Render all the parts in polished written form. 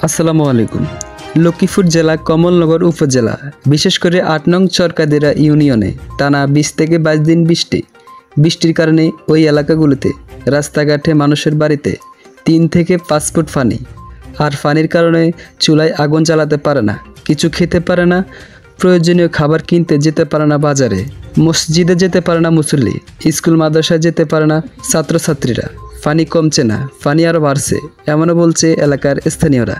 আসসালামু আলাইকুম। লক্ষ্মীপুর জেলা কমলনগর উপজেলা বিশেষ করে ৮ নং চরকাদিরা ইউনিয়নে টানা ২০ থেকে ২২ দিন বৃষ্টির কারণে ওই এলাকাগুলোতে রাস্তাঘাটে মানুষের বাড়িতে ৩ থেকে ৫ ফুট পানি। আর পানির কারণে চুলায় আগুন জ্বালাতে পারে না, কিছু খেতে পারে না, প্রয়োজনীয় খাবার কিনতে যেতে পারে না বাজারে, মসজিদে যেতে পারে না মুসল্লি, স্কুল মাদ্রাসায় যেতে পারে না ছাত্রছাত্রীরা। পানি কমছে না, পানি আরও বাড়ছে, এমনও বলছে এলাকার স্থানীয়রা।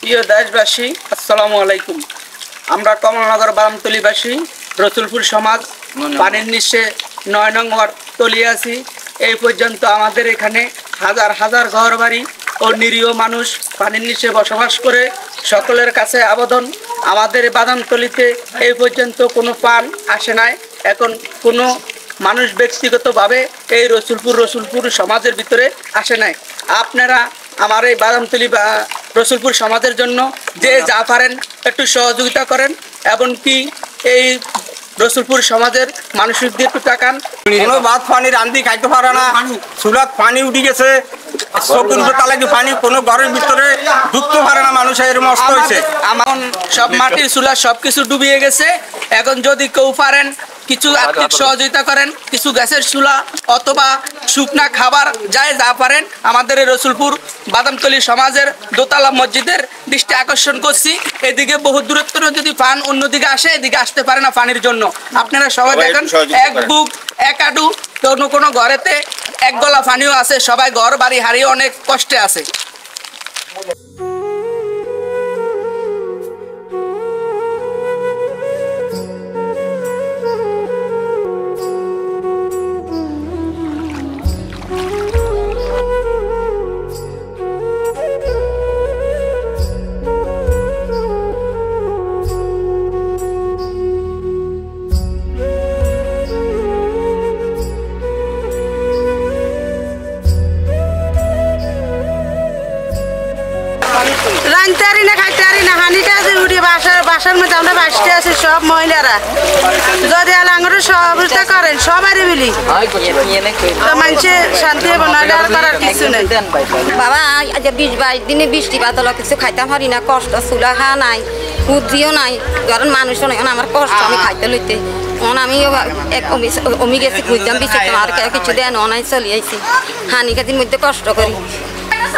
প্রিয় দেশবাসী, আসসালামু আলাইকুম। আমরা কমলনগর বারামতলীবাসী রসুলপুর সমাজ পানির নিচে ৯ নং ওয়ার্ড তলিয়ে আছি। এই পর্যন্ত আমাদের এখানে হাজার হাজার ঘর বাড়ি ও নিরীহ মানুষ পানির নিচে বসবাস করে। সকলের কাছে আবেদন, আমাদের বাদামতলীতে এই পর্যন্ত কোনো পান আসে নাই। এখন কোনো মানুষ ব্যক্তিগতভাবে এই রসুলপুর সমাজের ভিতরে আসে নাই। আপনারা আমার এই বাদামতলী বা রসুলপুর সমাজের জন্য যে যা পারেন একটু সহযোগিতা করেন, এমনকি এই রসুলপুর সমাজের মানুষের দিয়ে একটু তাকান। কোনো ভাত পানি রান্ধি খাইতে পারে না, চুলাত পানি উঠে গেছে, পানি কোনো ঘরের ভিতরে ঢুকতে পারে না, মানুষের মস্ত হয়েছে। আমার সব মাটির চুলা সবকিছু ডুবিয়ে গেছে। এখন যদি কেউ পারেন কিছু আর্থিক সহযোগিতা করেন, কিছু গ্যাসের চুলা অথবা শুকনা খাবার যা পারেন আমাদের এই রসুলপুর বাদামতলী সমাজের দোতলা মসজিদের দৃষ্টি আকর্ষণ করছি। এদিকে বহু দূরত্ব যদি পান অন্যদিকে আসে, এদিকে আসতে পারে না পানির জন্য। আপনারা সবাই দেখেন, এক বুক এক আডু কোনো ঘরেতে এক গলা পানিও আছে। সবাই ঘর বাড়ি হারিয়ে অনেক কষ্টে আছে। রাঁধতে পারি না, খাইতে পারি না, হানিটা আছে উঠে বাসার মধ্যে আমরা বাসতে আছি সব মহিলারা। যদি আলাঙ্গরে সহযোগিতা করেন সবারই মিলি মানুষে শান্তি হবে, নাহলে আর করার কিছু নেই। বাবা আজ ২০-২২ দিনে বৃষ্টি বাদল কিছু খাইতে পারি না, কষ্ট চুলা খা নাই, বুদ্ধিও নাই, কারণ মানুষও নাই, আমার কষ্ট আমি খাইতে লইতে। আমি অমি গেছি বুঝতাম বেশি, আর কিছু দেন অনাই চলি আইছি, হানি কাতির মধ্যে কষ্ট করি।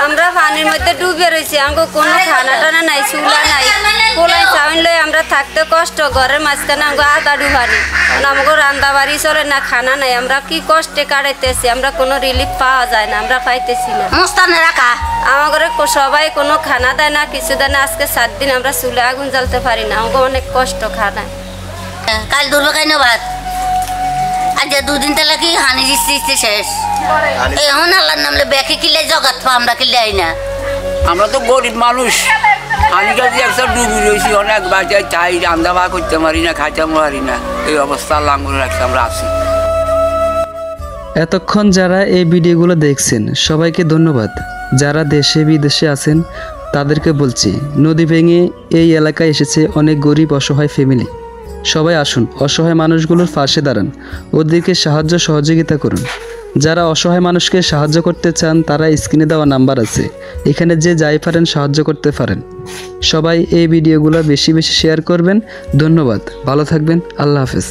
আমরা পানির মধ্যে ডুবে রয়েছি, আমাকে কোনো খানা টানা নাই, চুলা নাই, পোলাই চাউল লই আমরা থাকতে কষ্ট। ঘরের মাঝখানে আমাকে আদা ডুবানি, আমাকে রান্না বাড়ি চলে না, খানা নাই, আমরা কি কষ্টে কাটাইতেছি, আমরা কোনো রিলিফ পাওয়া যায় না, আমরা পাইতেছি না। আমাদের সবাই কোনো খানা দেয় না, কিছু দেয় না। আজকে 7 দিন আমরা চুলে আগুন জ্বালতে পারি না, আমাকে অনেক কষ্ট খানা। কাল ধরবে কেন ভাত, আজ 2 দিন তাহলে কি হানি দিচ্ছি শেষ। এখন আল্লাহর নামলে ব্যাকে কিলে জগাত আমরা কিলে আই না। আমরা তো গরিব মানুষ, হানিকা দিয়ে একটা ডুবি রয়েছি, অনেক বাজার চাই, রান্না বা করতে পারি না, খাইতে পারি না, এই অবস্থা লাঙ্গলে রাখতে আমরা আছি। এতক্ষণ যারা এই ভিডিওগুলো দেখছেন সবাইকে ধন্যবাদ। যারা দেশে বিদেশে আছেন তাদেরকে বলছি, নদী ভেঙে এই এলাকায় এসেছে অনেক গরিব অসহায় ফ্যামিলি। সবাই আসুন, অসহায় মানুষগুলোর পাশে দাঁড়ান, ওদেরকে সাহায্য সহযোগিতা করুন। যারা অসহায় মানুষকে সাহায্য করতে চান তারা স্ক্রিনে দেওয়া নাম্বার আছে, এখানে যে যাই পারেন সাহায্য করতে পারেন। সবাই এই ভিডিওগুলো বেশি বেশি শেয়ার করবেন। ধন্যবাদ, ভালো থাকবেন, আল্লাহ হাফেজ।